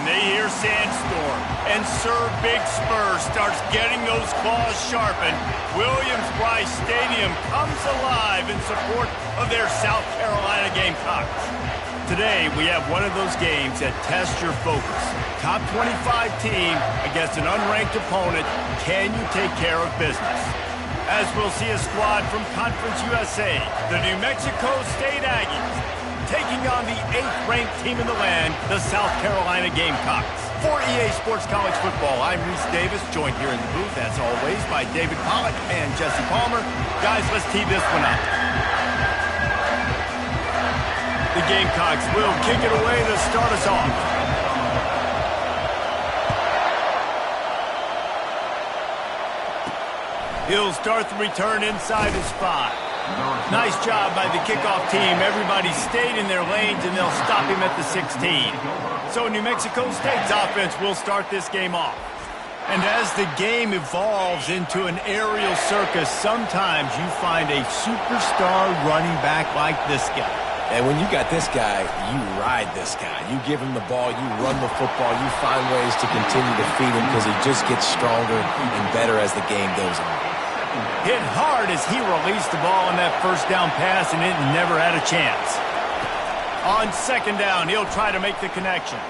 when they hear Sandstorm and Sir Big Spur starts getting those claws sharpened, Williams-Brice Stadium comes alive in support of their South Carolina Gamecocks. Today, we have one of those games that tests your focus. Top 25 team against an unranked opponent. Can you take care of business? As we'll see a squad from Conference USA, the New Mexico State Aggies, taking on the 8th-ranked team in the land, the South Carolina Gamecocks. For EA Sports College Football, I'm Reese Davis, joined here in the booth, as always, by David Pollack and Jesse Palmer. Guys, let's tee this one up. The Gamecocks will kick it away to start us off. He'll start the return inside his 5. Nice job by the kickoff team. Everybody stayed in their lanes, and they'll stop him at the 16. So New Mexico State's offense will start this game off. And as the game evolves into an aerial circus, sometimes you find a superstar running back like this guy. And when you got this guy, you ride this guy. You give him the ball, you run the football, you find ways to continue to feed him because he just gets stronger and better as the game goes on. Hit hard as he released the ball on that first down pass, and it never had a chance. On second down, he'll try to make the connection.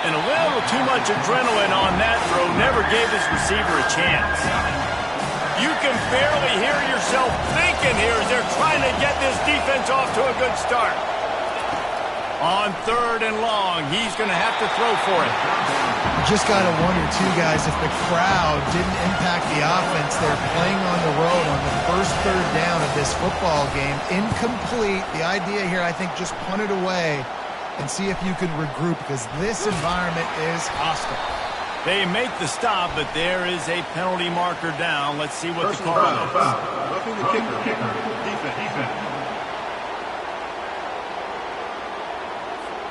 And a little too much adrenaline on that throw never gave his receiver a chance. You can barely hear yourself thinking here as they're trying to get this defense off to a good start. On third and long, he's going to have to throw for it. Just got to wonder, too, guys, if the crowd didn't impact the offense. They're playing on the road on the first third down of this football game. Incomplete. The idea here, I think, just punt it away and see if you can regroup because this environment is hostile. They make the stop, but there is a penalty marker down. Let's see what the call is. Roughing the kicker. Defense.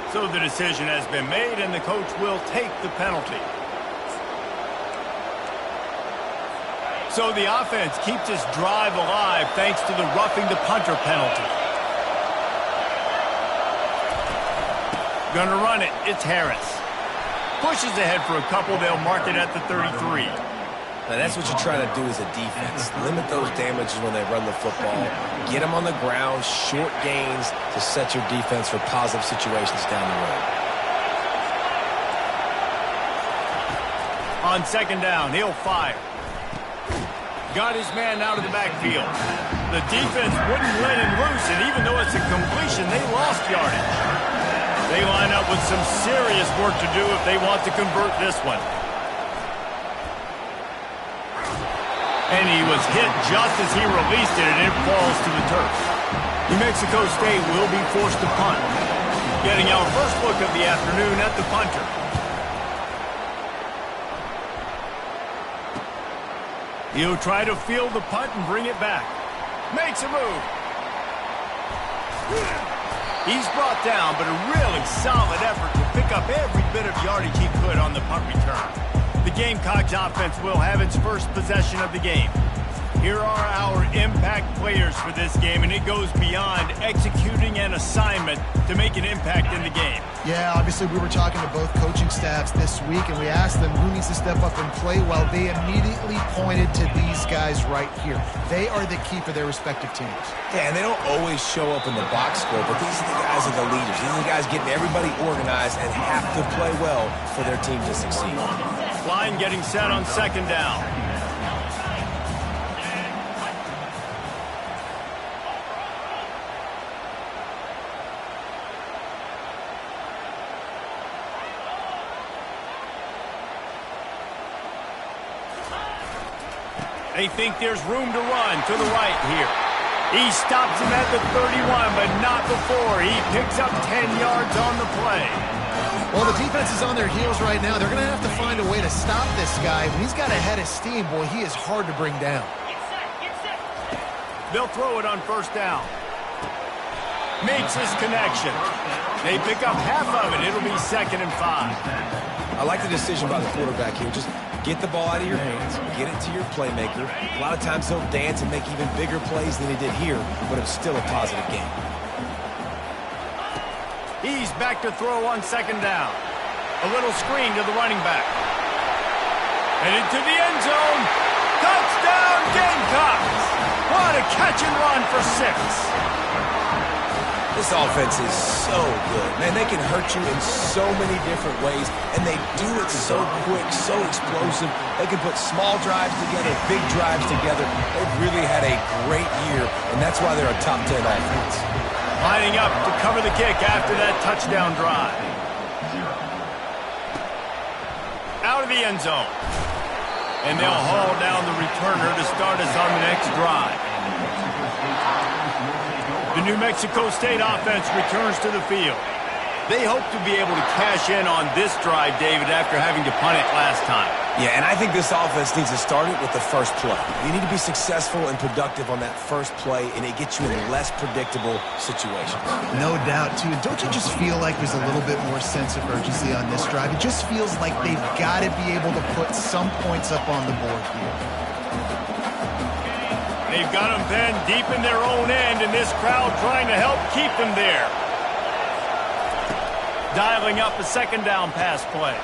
So the decision has been made, and the coach will take the penalty. So the offense keeps this drive alive thanks to the roughing the punter penalty. Gonna run it. It's Harris. Pushes ahead for a couple. They'll mark it at the 33. Now that's what you try to do as a defense. Limit those damages when they run the football. Get them on the ground, short gains to set your defense for positive situations down the road. On second down, he'll fire. Got his man out of the backfield. The defense wouldn't let him loose, and even though it's a completion, they lost yardage. They line up with some serious work to do if they want to convert this one. And he was hit just as he released it, and it falls to the turf. New Mexico State will be forced to punt. Getting our first look of the afternoon at the punter. He'll try to field the punt and bring it back. Makes a move. He's brought down, but a really solid effort to pick up every bit of yardage he could on the punt return. The Gamecocks offense will have its first possession of the game. Here are our impact players for this game, and it goes beyond executing an assignment to make an impact in the game. Yeah, obviously we were talking to both coaching staffs this week, and we asked them who needs to step up and play well. They immediately pointed to these guys right here. They are the key for their respective teams. Yeah, and they don't always show up in the box score, but these are the guys that are the leaders. These are the guys getting everybody organized and have to play well for their team to succeed. Line getting set on second down. They think there's room to run to the right here. He stops him at the 31, but not before. He picks up 10 yards on the play. Well, the defense is on their heels right now. They're going to have to find a way to stop this guy. When he's got a head of steam, boy, he is hard to bring down. They'll throw it on first down. Makes his connection. They pick up half of it. It'll be 2nd and 5. I like the decision by the quarterback here. Just get the ball out of your hands, get it to your playmaker. A lot of times he'll dance and make even bigger plays than he did here, but it's still a positive game. He's back to throw on second down. A little screen to the running back. And into the end zone. Touchdown, Gamecocks! What a catch and run for 6. This offense is so good. Man, they can hurt you in so many different ways, and they do it so quick, so explosive. They can put small drives together, big drives together. They've really had a great year, and that's why they're a top 10 offense. Lining up to cover the kick after that touchdown drive. Out of the end zone. And they'll haul down the returner to start us on the next drive. The New Mexico State offense returns to the field. They hope to be able to cash in on this drive, David, after having to punt it last time. Yeah, and I think this offense needs to start it with the first play. You need to be successful and productive on that first play, and it gets you in less predictable situations. No doubt, too. Don't you just feel like there's a little bit more sense of urgency on this drive? It just feels like they've got to be able to put some points up on the board here. They've got them pinned deep in their own end, and this crowd trying to help keep them there. Dialing up a second down pass play.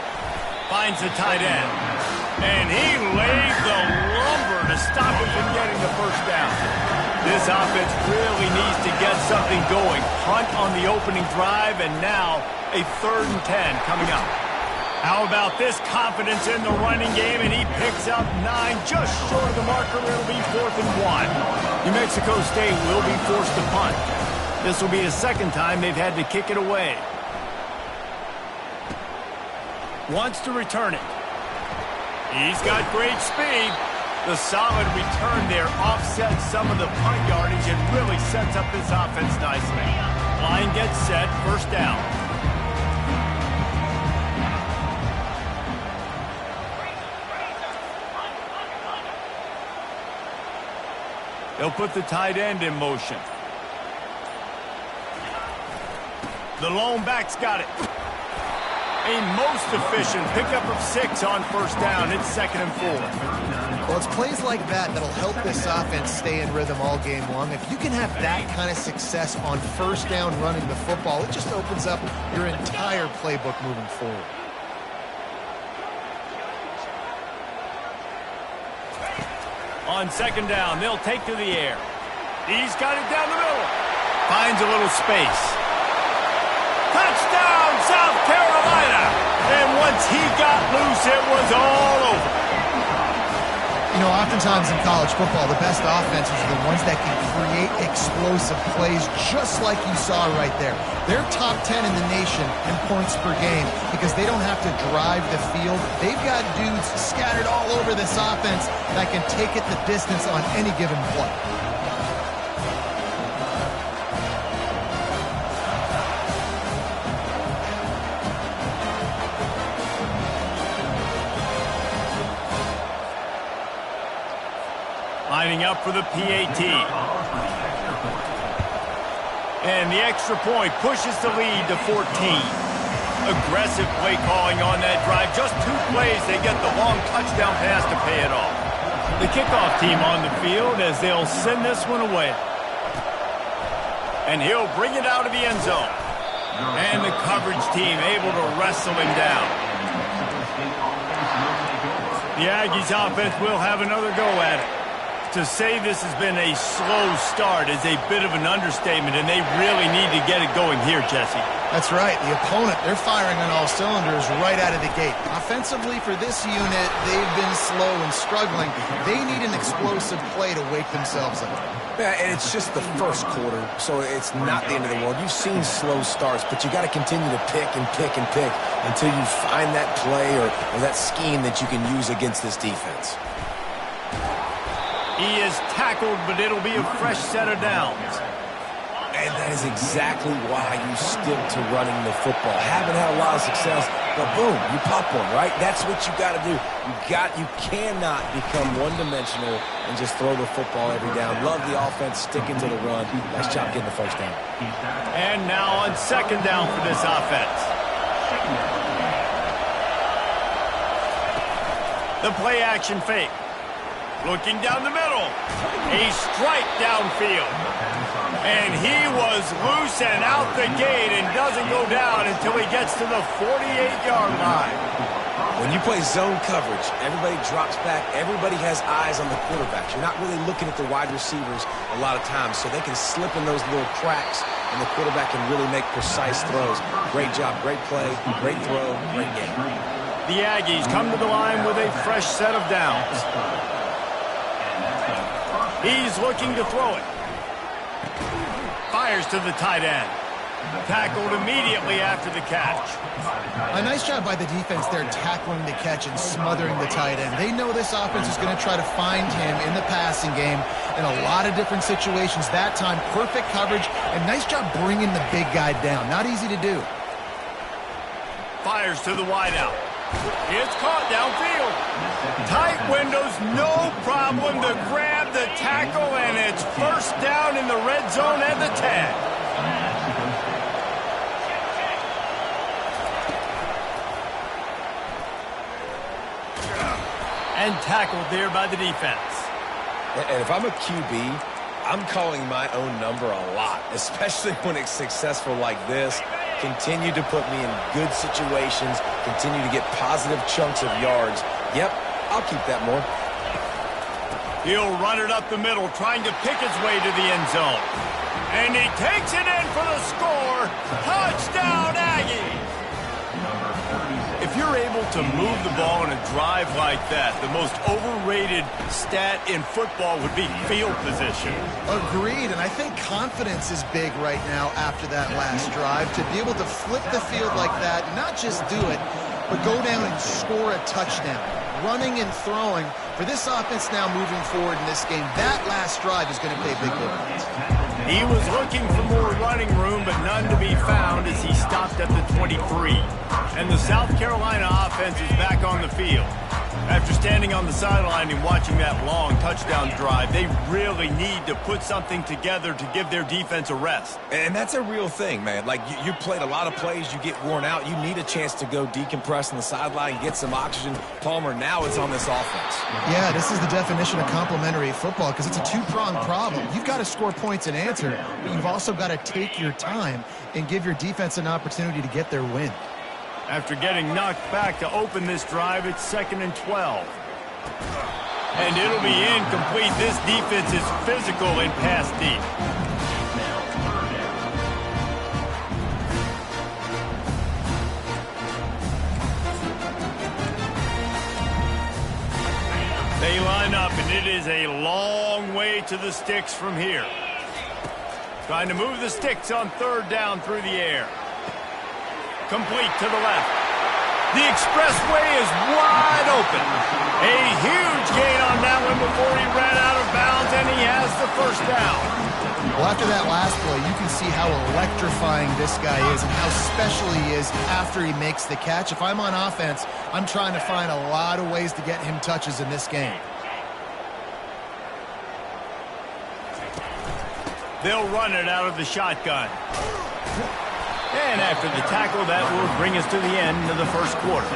Finds the tight end. And he laid the lumber to stop him from getting the first down. This offense really needs to get something going. Punt on the opening drive, and now a 3rd and 10 coming up. How about this confidence in the running game, and he picks up 9, just short of the marker. It'll be 4th and 1. New Mexico State will be forced to punt. This will be the second time they've had to kick it away. Wants to return it. He's got great speed. The solid return there offsets some of the punt yardage and really sets up this offense nicely. Line gets set, first down. They'll put the tight end in motion. The lone back's got it. A most efficient pickup of 6 on first down. It's 2nd and 4. Well, it's plays like that that'll help this offense stay in rhythm all game long. If you can have that kind of success on first down running the football, it just opens up your entire playbook moving forward. On second down, they'll take to the air. He's got it down the middle. Finds a little space. Touchdown, South Carolina! And once he got loose, it was all over. You know, oftentimes in college football, the best offenses are the ones that can create explosive plays just like you saw right there. They're top 10 in the nation in points per game because they don't have to drive the field. They've got dudes scattered all over this offense that can take it the distance on any given play. Lining up for the PAT. And the extra point pushes the lead to 14. Aggressive play calling on that drive. Just 2 plays, they get the long touchdown pass to pay it off. The kickoff team on the field as they'll send this one away. And he'll bring it out of the end zone. And the coverage team able to wrestle him down. The Aggies offense will have another go at it. To say this has been a slow start is a bit of an understatement, and they really need to get it going here, Jesse. That's right. The opponent, they're firing on all cylinders right out of the gate. Offensively for this unit, they've been slow and struggling. They need an explosive play to wake themselves up. Yeah, and it's just the first quarter, so it's not the end of the world. You've seen slow starts, but you got to continue to pick and pick and pick until you find that play or that scheme that you can use against this defense. He is tackled, but it'll be a fresh set of downs. And that is exactly why you stick to running the football. Haven't had a lot of success, but boom, you pop one, right? That's what you got to do. You cannot become one-dimensional and just throw the football every down. Love the offense sticking to the run. Nice job getting the first down. And now on second down for this offense. The play action fake. Looking down the middle. A strike downfield. And he was loose and out the gate and doesn't go down until he gets to the 48-yard line. When you play zone coverage, everybody drops back. Everybody has eyes on the quarterback. You're not really looking at the wide receivers a lot of times, so they can slip in those little cracks, and the quarterback can really make precise throws. Great job, great play, great throw, great game. The Aggies come to the line with a fresh set of downs. He's looking to throw it. Fires to the tight end. Tackled immediately after the catch. A nice job by the defense there tackling the catch and smothering the tight end. They know this offense is going to try to find him in the passing game in a lot of different situations. That time, perfect coverage, and nice job bringing the big guy down. Not easy to do. Fires to the wideout. It's caught downfield. Tight windows, no problem to grab the tackle, and it's first down in the red zone at the 10. And tackled there by the defense. And if I'm a QB, I'm calling my own number a lot, especially when it's successful like this. Continue to put me in good situations, continue to get positive chunks of yards. Yep, I'll keep that more. He'll run it up the middle, trying to pick his way to the end zone. And he takes it in for the score. Touchdown, Aggies! If you're able to move the ball in a drive like that, the most overrated stat in football would be field position. Agreed, and I think confidence is big right now after that last drive. To be able to flip the field like that, not just do it, but go down and score a touchdown. Running and throwing, for this offense now moving forward in this game, that last drive is going to pay a big difference. He was looking for more running room, but none to be found as he stopped at the 23. And the South Carolina offense is back on the field. After standing on the sideline and watching that long touchdown drive, they really need to put something together to give their defense a rest. And that's a real thing, man. Like, you played a lot of plays, you get worn out, you need a chance to go decompress on the sideline, get some oxygen. Palmer, now it's on this offense. Yeah, this is the definition of complementary football because it's a two-pronged problem. You've got to score points and answer, but you've also got to take your time and give your defense an opportunity to get their win. After getting knocked back to open this drive, it's 2nd and 12. And it'll be incomplete. This defense is physical and pass deep. They line up, and it is a long way to the sticks from here. Trying to move the sticks on 3rd down through the air. Complete to the left. The expressway is wide open. A huge gain on that one before he ran out of bounds, and he has the first down. Well, after that last play, you can see how electrifying this guy is and how special he is after he makes the catch. If I'm on offense, I'm trying to find a lot of ways to get him touches in this game. They'll run it out of the shotgun. And after the tackle, that will bring us to the end of the first quarter.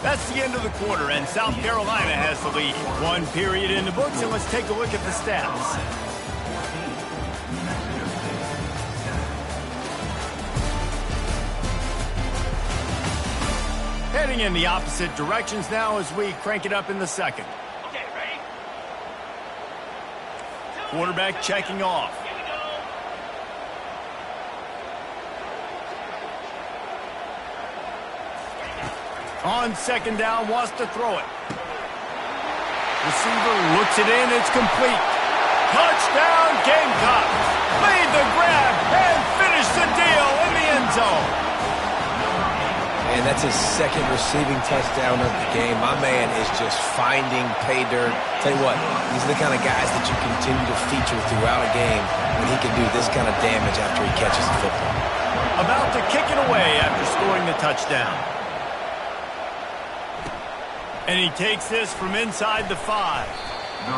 That's the end of the quarter, and South Carolina has the lead. 1 period in the books, and let's take a look at the stats. Heading in the opposite directions now as we crank it up in the second. Quarterback checking off. On 2nd down, wants to throw it. Receiver looks it in, it's complete. Touchdown, Gamecocks! Made the grab and finished the deal in the end zone. And that's his 2nd receiving touchdown of the game. My man is just finding pay dirt. Tell you what, these are the kind of guys that you continue to feature throughout a game when he can do this kind of damage after he catches the football. About to kick it away after scoring the touchdown. And he takes this from inside the 5.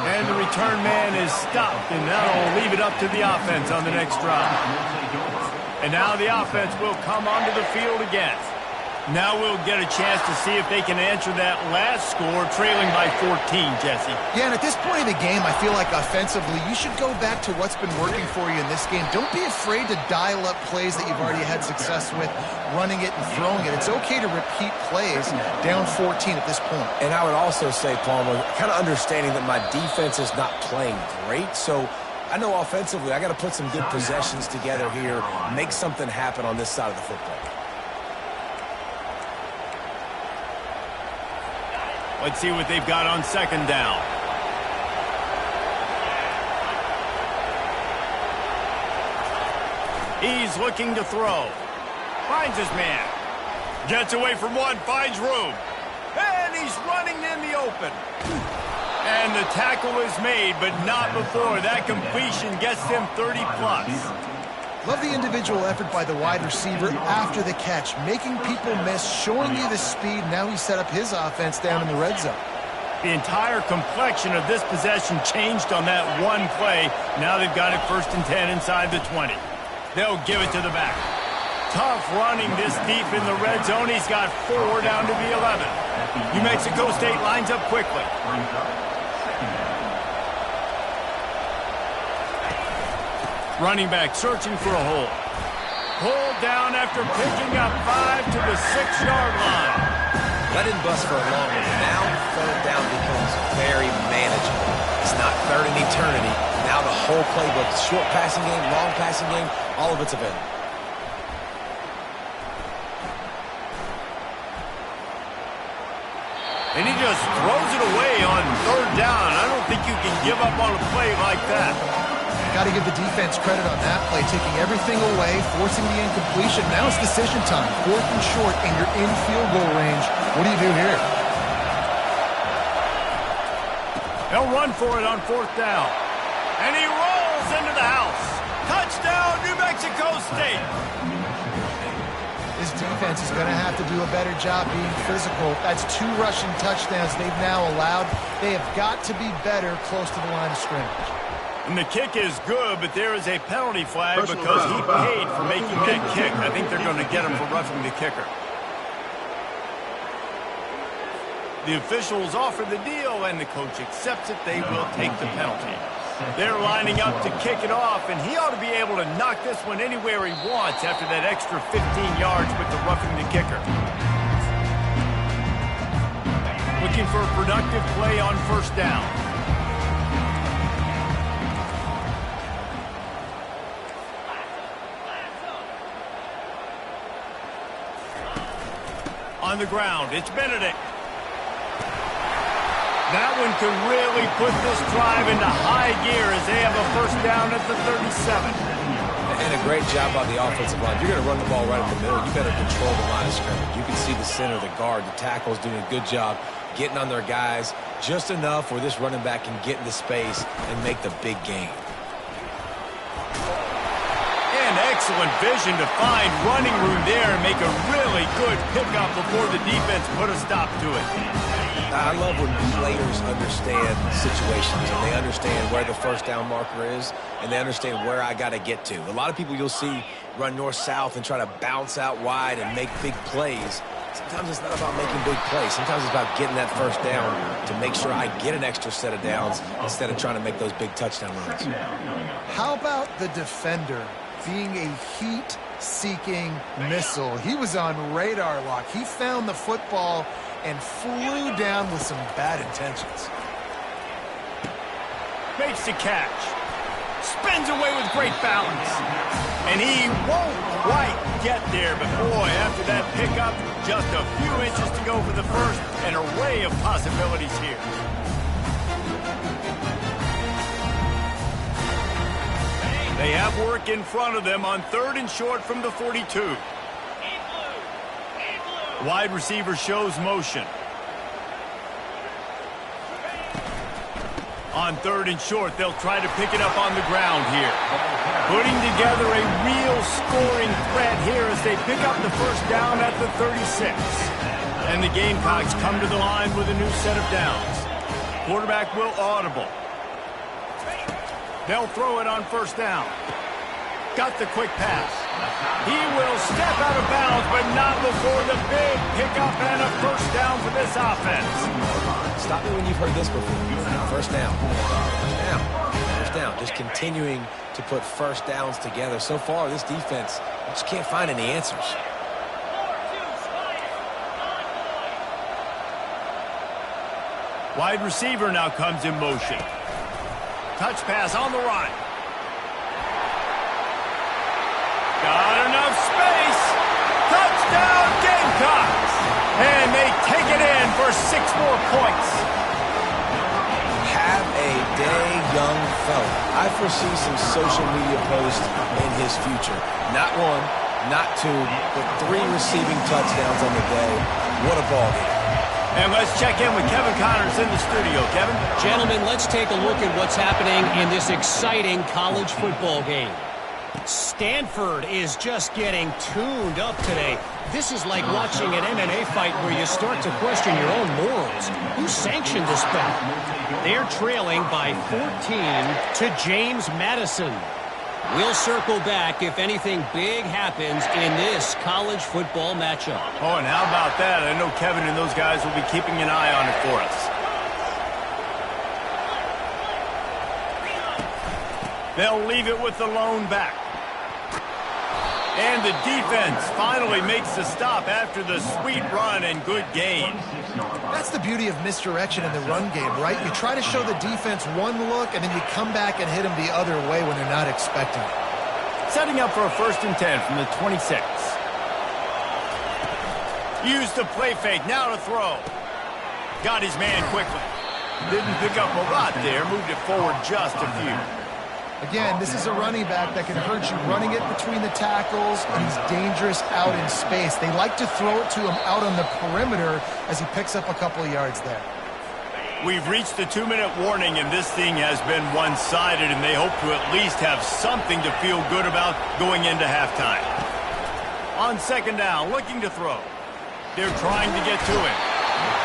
And the return man is stopped, and that'll leave it up to the offense on the next drive. And now the offense will come onto the field again. Now we'll get a chance to see if they can answer that last score, trailing by 14, Jesse. Yeah, and at this point of the game, I feel like offensively, you should go back to what's been working for you in this game. Don't be afraid to dial up plays that you've already had success with, running it and throwing it. It's okay to repeat plays down 14 at this point. And I would also say, Palmer, kind of understanding that my defense is not playing great, so I know offensively I got to put some good possessions together here, make something happen on this side of the football. Let's see what they've got on second down. He's looking to throw. Finds his man. Gets away from one, finds room. And he's running in the open. And the tackle is made, but not before. That completion gets them 30-plus. Love the individual effort by the wide receiver after the catch, making people miss, showing you the speed. Now he set up his offense down in the red zone. The entire complexion of this possession changed on that one play. Now they've got it 1st and 10 inside the 20. They'll give it to the back. Tough running this deep in the red zone. He's got 4 down to the 11. New Mexico State lines up quickly. Running back searching for a hole. Pulled down after picking up 5 to the 6-yard line. That didn't bust for a long one. Now, third down becomes very manageable. It's not third in eternity. Now the whole playbook, short passing game, long passing game, all of it's available. And he just throws it away on third down. I don't think you can give up on a play like that. Got to give the defense credit on that play, taking everything away, forcing the incompletion. Now it's decision time. 4th and short, and you're in field goal range. What do you do here? They'll run for it on 4th down. And he rolls into the house. Touchdown, New Mexico State. This defense is going to have to do a better job being physical. That's 2 rushing touchdowns they've now allowed. They have got to be better close to the line of scrimmage. And the kick is good, but there is a penalty flag because he paid for making that kick. I think they're going to get him for roughing the kicker. The officials offer the deal, and the coach accepts it. They will take the penalty. They're lining up to kick it off, and he ought to be able to knock this one anywhere he wants after that extra 15 yards with the roughing the kicker. Looking for a productive play on 1st down. On the ground, it's Benedict. That one could really put this drive into high gear as they have a 1st down at the 37. And a great job by the offensive line. You're going to run the ball right up the middle. You better control the line of scrimmage. You can see the center, the guard, the tackle's doing a good job getting on their guys just enough where this running back can get into space and make the big game. Excellent vision to find running room there and make a really good pickup before the defense put a stop to it. I love when players understand situations and they understand where the 1st down marker is and they understand where I got to get to. A lot of people you'll see run north-south and try to bounce out wide and make big plays. Sometimes it's not about making big plays. Sometimes it's about getting that 1st down to make sure I get an extra set of downs instead of trying to make those big touchdown runs. How about the defender being a heat-seeking missile? He was on radar lock. He found the football and flew down with some bad intentions. Makes the catch. Spins away with great balance. And he won't quite get there, but boy, after that pickup, just a few inches to go for the 1st, an array of possibilities here. They have work in front of them on 3rd and short from the 42. Wide receiver shows motion. On 3rd and short, they'll try to pick it up on the ground here. Putting together a real scoring threat here as they pick up the 1st down at the 36. And the Gamecocks come to the line with a new set of downs. Quarterback will audible. They'll throw it on 1st down. Got the quick pass. He will step out of bounds, but not before the big pickup and a first down for this offense. Stop me when you've heard this before. First down. First down. First down. Just continuing to put first downs together. So far, this defense just can't find any answers. Wide receiver now comes in motion. Touch pass on the run. Got enough space. Touchdown Gamecocks. And they take it in for 6 more points. Have a day, young fella. I foresee some social media posts in his future. Not 1, not 2, but 3 receiving touchdowns on the day. What a ball game. And let's check in with Kevin Connors in the studio. Kevin? Gentlemen, let's take a look at what's happening in this exciting college football game. Stanford is just getting tuned up today. This is like watching an MMA fight where you start to question your own morals. Who sanctioned this bout? They're trailing by 14 to James Madison. We'll circle back if anything big happens in this college football matchup. Oh, and how about that? I know Kevin and those guys will be keeping an eye on it for us. They'll leave it with the lone back. And the defense finally makes the stop after the sweet run and good gain. That's the beauty of misdirection in the run game, right? You try to show the defense one look, and then you come back and hit them the other way when they're not expecting it. Setting up for a 1st and 10 from the 26. Used the play fake, now to throw. Got his man quickly. Didn't pick up a lot there, moved it forward just a few. Again, this is a running back that can hurt you running it between the tackles, and he's dangerous out in space. They like to throw it to him out on the perimeter as he picks up a couple of yards there. We've reached the 2-minute warning, and this thing has been one-sided, and they hope to at least have something to feel good about going into halftime. On 2nd down, looking to throw. They're trying to get to it.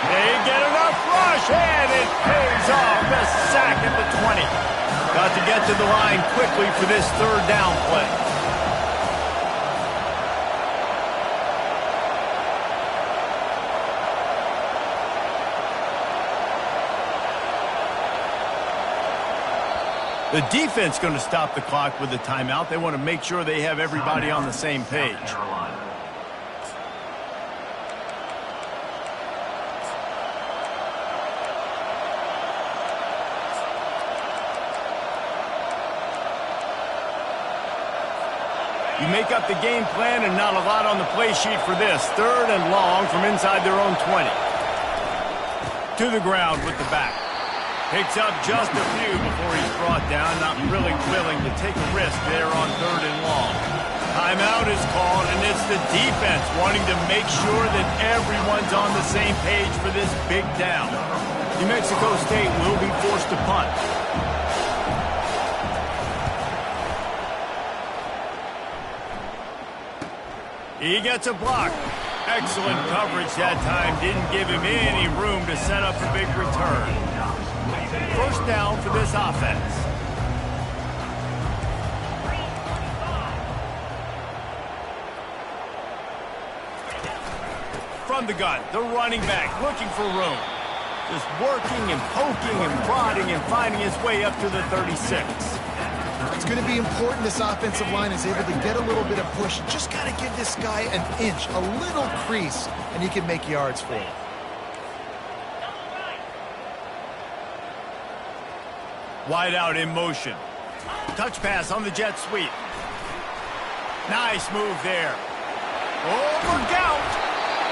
They get enough rush, and it pays off. The sack at the 20. Got to get to the line quickly for this 3rd down play. The defense going to stop the clock with the timeout. They want to make sure they have everybody on the same page. You make up the game plan and not a lot on the play sheet for this. 3rd and long from inside their own 20. To the ground with the back. Picks up just a few before he's brought down. Not really willing to take a risk there on 3rd and long. Timeout is called, and it's the defense wanting to make sure that everyone's on the same page for this big down. New Mexico State will be forced to punt. He gets a block. Excellent coverage that time. Didn't give him any room to set up a big return. 1st down for this offense. From the gun, the running back looking for room. Just working and poking and prodding and finding his way up to the 36. It's going to be important this offensive line is able to get a little bit of push. Just got to give this guy an inch, a little crease, and he can make yards for it. Wide out in motion. Touch pass on the jet sweep. Nice move there. Oh, look out!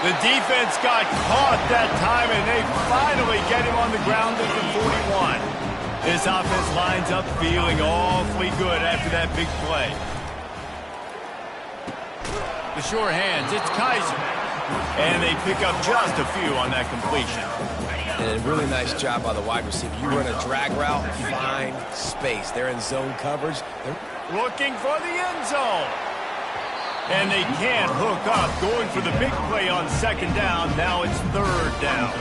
The defense got caught that time, and they finally get him on the ground at the 41. This offense lines up feeling awfully good after that big play. The sure hands, it's Kaiser. And they pick up just a few on that completion. And a really nice job by the wide receiver. You run a drag route, find space. They're in zone coverage. They're looking for the end zone. And they can't hook up. Going for the big play on 2nd down. Now it's 3rd down.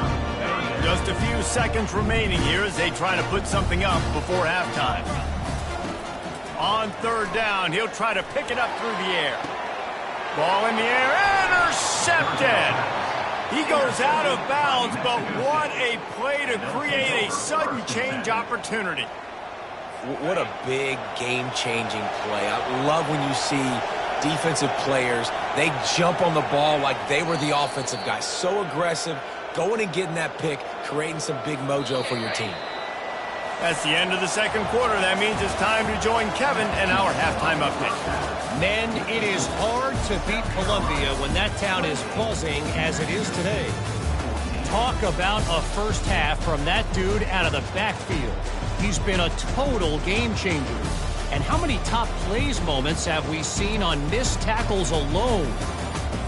Just a few seconds remaining here as they try to put something up before halftime. On third down, he'll try to pick it up through the air. Ball in the air, intercepted. He goes out of bounds, but what a play to create a sudden change opportunity. What a big game-changing play. I love when you see defensive players, they jump on the ball like they were the offensive guy. So aggressive, going and getting that pick, creating some big mojo for your team. That's the end of the second quarter. That means it's time to join Kevin and our halftime update. Men, it is hard to beat Columbia when that town is buzzing as it is today. Talk about a first half from that dude out of the backfield. He's been a total game changer. And how many top plays moments have we seen on missed tackles alone?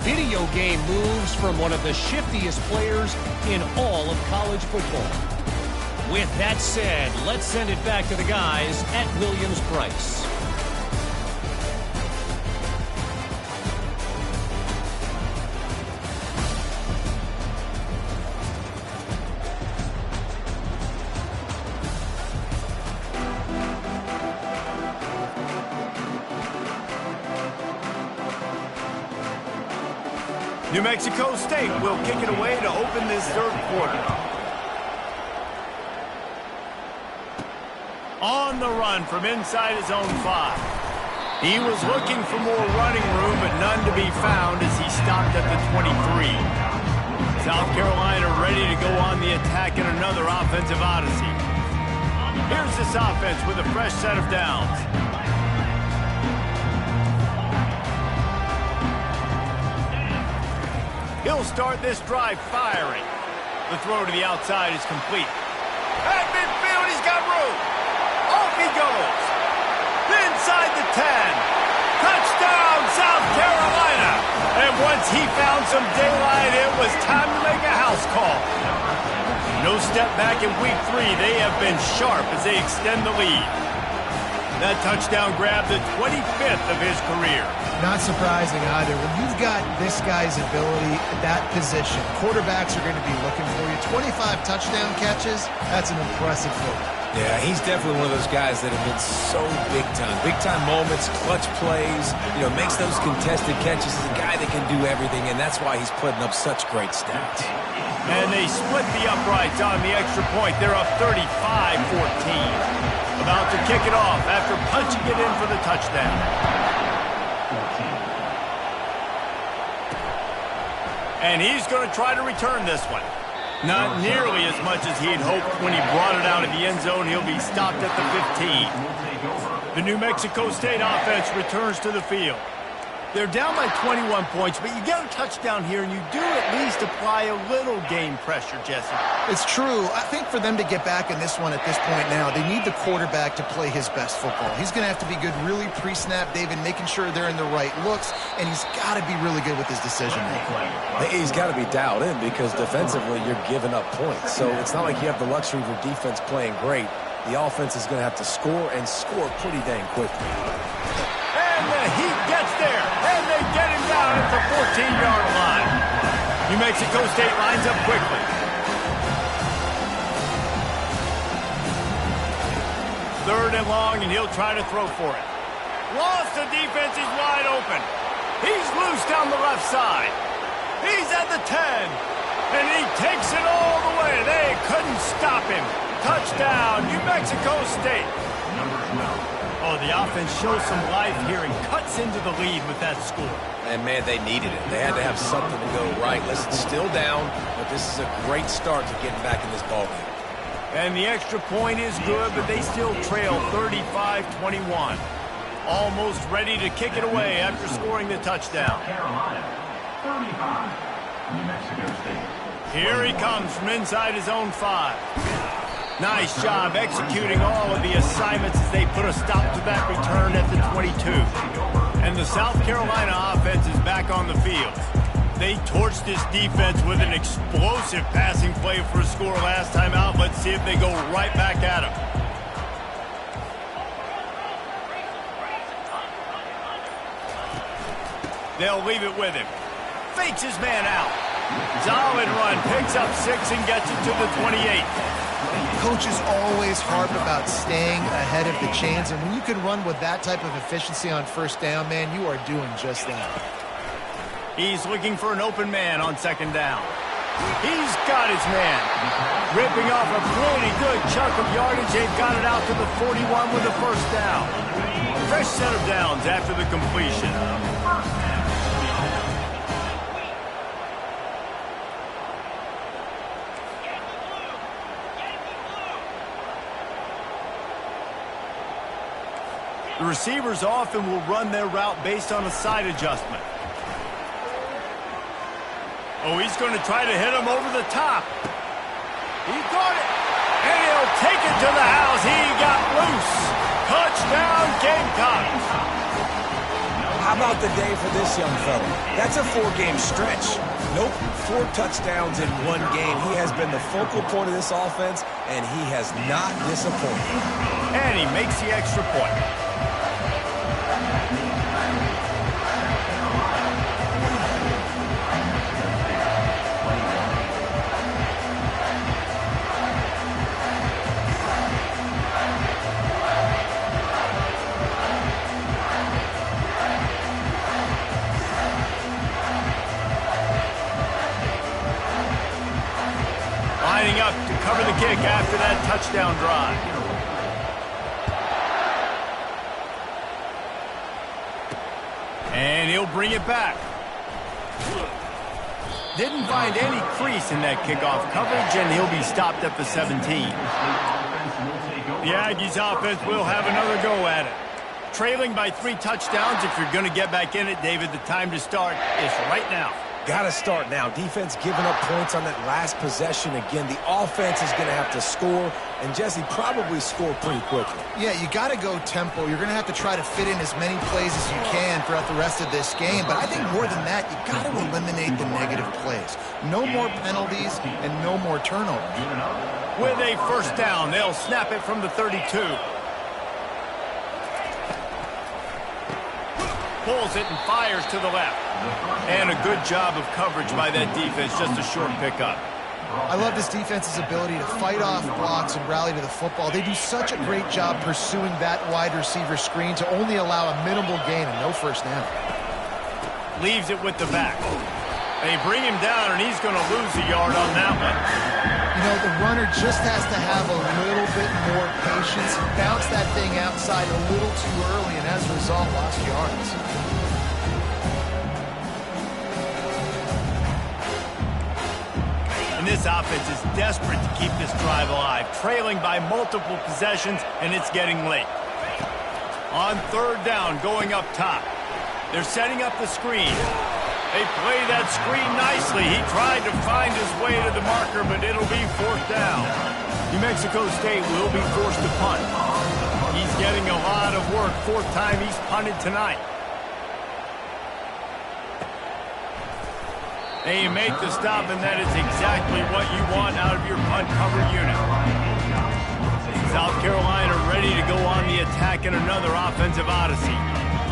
Video game moves from one of the shiftiest players in all of college football. With that said, let's send it back to the guys at Williams-Brice. New Mexico State will kick it away to open this third quarter. On the run from inside his own 5. He was looking for more running room, but none to be found as he stopped at the 23. South Carolina ready to go on the attack in another offensive odyssey. Here's this offense with a fresh set of downs. He'll start this drive firing. The throw to the outside is complete. At midfield, he's got room. Off he goes. Inside the 10. Touchdown, South Carolina. And once he found some daylight, it was time to make a house call. No step back in week 3. They have been sharp as they extend the lead. That touchdown grabbed the 25th of his career. Not surprising either. When you've got this guy's ability at that position, quarterbacks are going to be looking for you. 25 touchdown catches, that's an impressive football. Yeah, he's definitely one of those guys that have been so big time. Big time moments, clutch plays, makes those contested catches. He's a guy that can do everything, and that's why he's putting up such great stats. And they split the uprights on the extra point. They're up 35-14. About to kick it off after punching it in for the touchdown. And he's going to try to return this one. Not nearly as much as he had hoped when he brought it out of the end zone. He'll be stopped at the 15. The New Mexico State offense returns to the field. They're down by 21 points, but you get a touchdown here, and you do at least apply a little game pressure, Jesse. It's true. I think for them to get back in this one at this point now, they need the quarterback to play his best football. He's going to have to be good really pre-snap, David, making sure they're in the right looks, and he's got to be really good with his decision-making. He's got to be dialed in because defensively you're giving up points. So it's not like you have the luxury of your defense playing great. The offense is going to have to score and score pretty dang quickly. And the Heat gets there, and they get him down at the 14-yard line. New Mexico State lines up quickly. Third and long, and he'll try to throw for it. Lost the defense, he's wide open. He's loose down the left side. He's at the 10, and he takes it all the way. They couldn't stop him. Touchdown, New Mexico State. Oh, the offense shows some life here and cuts into the lead with that score. And, man, they needed it. They had to have something to go right. Listen, still down, but this is a great start to getting back in this ballgame. And the extra point is good, but they still trail 35-21. Almost ready to kick it away after scoring the touchdown. Carolina, 35, New Mexico State. Here he comes from inside his own 5. Nice job executing all of the assignments as they put a stop to that return at the 22. And the South Carolina offense is back on the field. They torched this defense with an explosive passing play for a score last time out. Let's see if they go right back at him. They'll leave it with him. Fakes his man out. Solid run, picks up 6 and gets it to the 28. Coaches always harp about staying ahead of the chains, and when you can run with that type of efficiency on first down, man, you are doing just that. He's looking for an open man on second down. He's got his man. Ripping off a pretty good chunk of yardage. They've got it out to the 41 with the first down. Fresh set of downs after the completion. The receivers often will run their route based on a side adjustment. Oh, he's going to try to hit him over the top. He got it. And he'll take it to the house. He got loose. Touchdown, Gamecocks. How about the day for this young fella? That's a 4-game stretch. Nope, 4 touchdowns in 1 game. He has been the focal point of this offense, and he has not disappointed. And he makes the extra point. Lining up to cover the kick after that touchdown drive. And he'll bring it back. Didn't find any crease in that kickoff coverage, and he'll be stopped at the 17. The Aggies offense will have another go at it. Trailing by 3 touchdowns. If you're going to get back in it, David, the time to start is right now. Got to start now. Defense giving up points on that last possession. Again, the offense is going to have to score, and Jesse probably score pretty quickly. Yeah, you got to go tempo. You're going to have to try to fit in as many plays as you can throughout the rest of this game. But I think more than that, you got to eliminate the negative plays. No more penalties and no more turnovers. With a first down, they'll snap it from the 32. Pulls it and fires to the left. And a good job of coverage by that defense, just a short pickup. I love this defense's ability to fight off blocks and rally to the football. They do such a great job pursuing that wide receiver screen to only allow a minimal gain and no first down. Leaves it with the back. They bring him down, and he's going to lose a yard on that one. You know, the runner just has to have a little bit more patience. Bounce that thing outside a little too early, and as a result, lost yards. And this offense is desperate to keep this drive alive, trailing by multiple possessions, and it's getting late. On third down, going up top. They're setting up the screen. They play that screen nicely. He tried to find his way to the marker, but it'll be fourth down. New Mexico State will be forced to punt. He's getting a lot of work. 4th time he's punted tonight. They make the stop, and that is exactly what you want out of your punt cover unit. South Carolina ready to go on the attack in another offensive odyssey.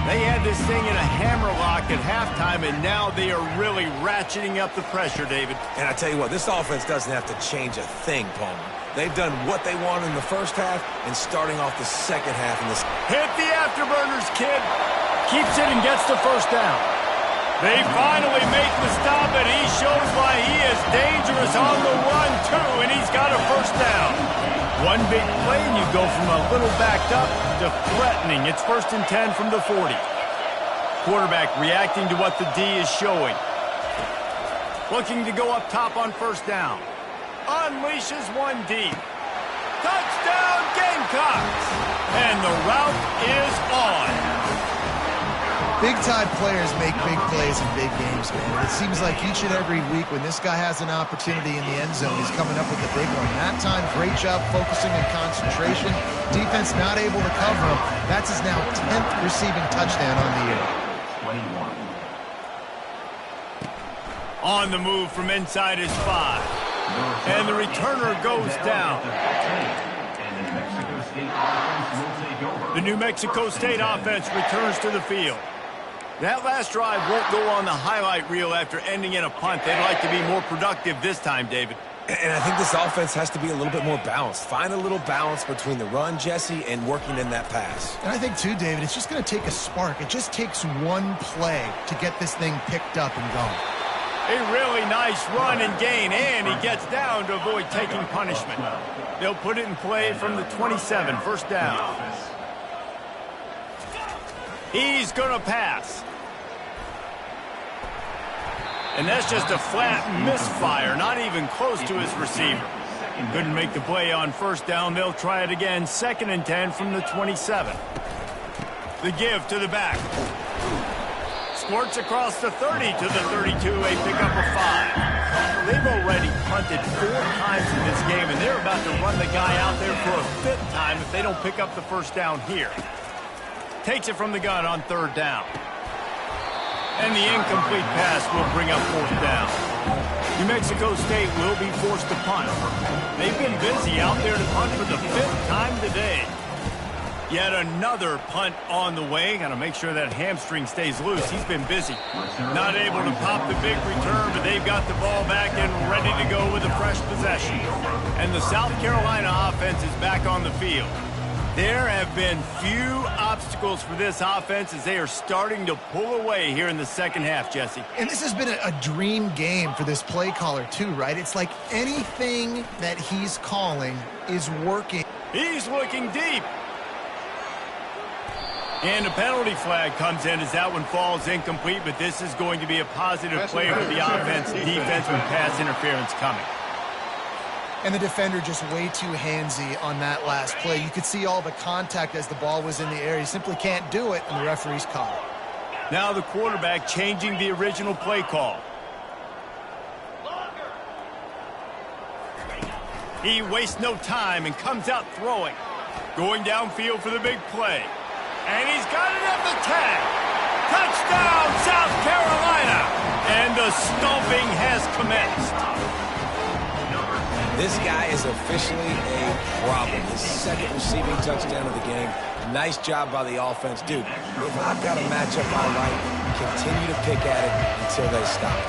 They had this thing in a hammerlock at halftime, and now they are really ratcheting up the pressure, David. And I tell you what, this offense doesn't have to change a thing, Palmer. They've done what they wanted in the first half and starting off the second half in this. Hit the afterburners, kid. Keeps it and gets the first down. They finally make the stop, and he shows why he is dangerous on the run, too, and he's got a first down. One big play, and you go from a little backed up to threatening. It's 1st and 10 from the 40. Quarterback reacting to what the D is showing. Looking to go up top on first down. Unleashes one deep. Touchdown, Gamecocks! And the route is on. Big-time players make big plays in big games, man. It seems like each and every week when this guy has an opportunity in the end zone, he's coming up with a big one. That time, great job focusing and concentration. Defense not able to cover him. That's his now 10th receiving touchdown on the year. On the move from inside his 5. And the returner goes down. The New Mexico State offense returns to the field. That last drive won't go on the highlight reel after ending in a punt. They'd like to be more productive this time, David. And I think this offense has to be a little bit more balanced. Find a little balance between the run, Jesse, and working in that pass. And I think, too, David, it's just going to take a spark. It just takes one play to get this thing picked up and going. A really nice run and gain, and he gets down to avoid taking punishment. They'll put it in play from the 27, first down. He's going to pass. And that's just a flat misfire, not even close to his receiver. Couldn't make the play on first down. They'll try it again, 2nd and 10 from the 27. The give to the back. Squirts across the 30 to the 32, a pickup of 5. They've already punted 4 times in this game, and they're about to run the guy out there for a 5th time if they don't pick up the first down here. Takes it from the gun on 3rd down. And the incomplete pass will bring up 4th down. New Mexico State will be forced to punt. They've been busy out there to punt for the 5th time today. Yet another punt on the way. Got to make sure that hamstring stays loose. He's been busy. Not able to pop the big return, but they've got the ball back and ready to go with a fresh possession. And the South Carolina offense is back on the field. There have been few obstacles for this offense as they are starting to pull away here in the second half, Jesse. And this has been a dream game for this play caller, too, right? It's like anything that he's calling is working. He's looking deep. And a penalty flag comes in as that one falls incomplete, but this is going to be a positive play for the offense and defense with pass interference coming. And the defender just way too handsy on that last play. You could see all the contact as the ball was in the air. He simply can't do it, and the referee's call it. Now the quarterback changing the original play call. He wastes no time and comes out throwing. Going downfield for the big play. And he's got it at the tag. Touchdown, South Carolina! And the stomping has commenced. This guy is officially a problem. His 2nd receiving touchdown of the game. Nice job by the offense. Dude, if I've got a matchup I like, continue to pick at it until they stop.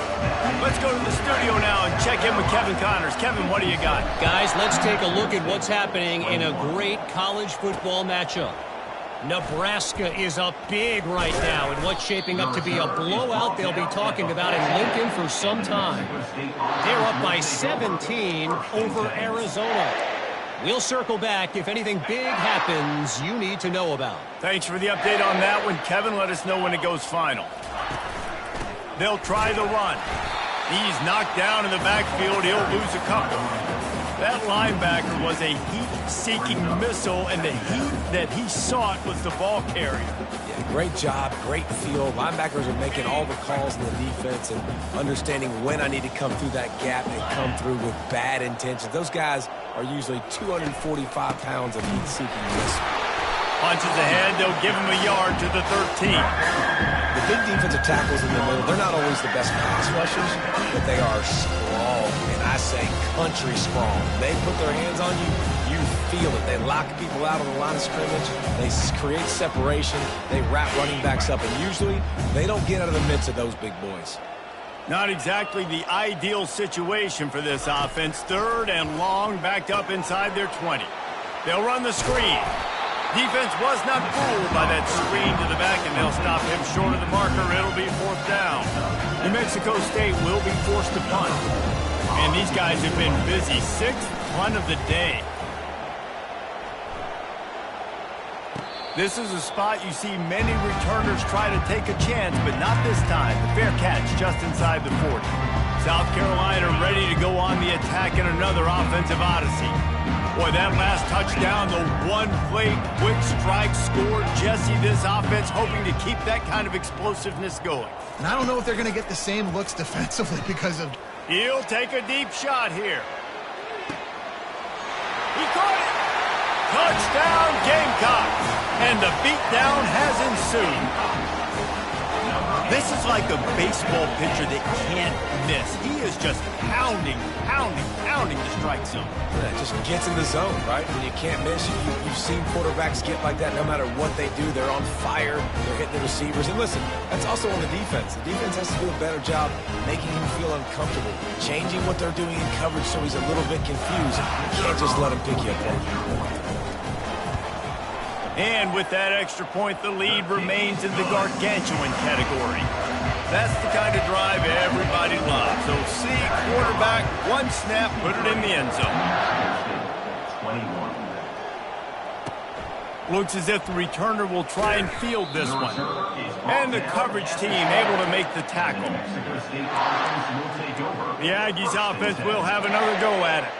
Let's go to the studio now and check in with Kevin Connors. Kevin, what do you got? Guys, let's take a look at what's happening in a great college football matchup. Nebraska is up big right now in what's shaping up to be a blowout they'll be talking about in Lincoln for some time. They're up by 17 over Arizona. We'll circle back if anything big happens you need to know about. Thanks for the update on that one, Kevin. Let us know when it goes final. They'll try the run. He's knocked down in the backfield. He'll lose a couple. That linebacker was a heat-seeking missile, and the heat that he sought was the ball carrier. Yeah, great job, great feel. Linebackers are making all the calls in the defense and understanding when I need to come through that gap and come through with bad intentions. Those guys are usually 245 pounds of heat-seeking missile. Punches ahead, they'll give him a yard to the 13. The big defensive tackles in the middle, they're not always the best pass rushers, but they are strong, and I say country strong. They put their hands on you, you feel it. They lock people out on the line of scrimmage. They create separation. They wrap running backs up, and usually they don't get out of the midst of those big boys. Not exactly the ideal situation for this offense. 3rd and long, backed up inside their 20. They'll run the screen. Defense was not fooled by that screen to the back, and they'll stop him short of the marker. It'll be 4th down. New Mexico State will be forced to punt. And these guys have been busy. 6th punt of the day. This is a spot you see many returners try to take a chance, but not this time. The fair catch just inside the 40. South Carolina ready to go on the attack in another offensive odyssey. Boy, that last touchdown, the one-play quick strike score. Jesse, this offense hoping to keep that kind of explosiveness going. And I don't know if they're going to get the same looks defensively because of... He'll take a deep shot here. He caught it. Touchdown, Gamecocks. And the beatdown has ensued. This is like a baseball pitcher that can't miss. He is just pounding the strike zone. Yeah, it just gets in the zone, right? When you can't miss, you've seen quarterbacks get like that no matter what they do. They're on fire. They're hitting the receivers. And listen, that's also on the defense. The defense has to do a better job making him feel uncomfortable, changing what they're doing in coverage so he's a little bit confused. You can't just let him pick you apart. And with that extra point, the lead remains in the gargantuan category. That's the kind of drive everybody loves. So see, quarterback, one snap, put it in the end zone. 21. Looks as if the returner will try and field this one. And the coverage team able to make the tackle. The Aggies offense will have another go at it.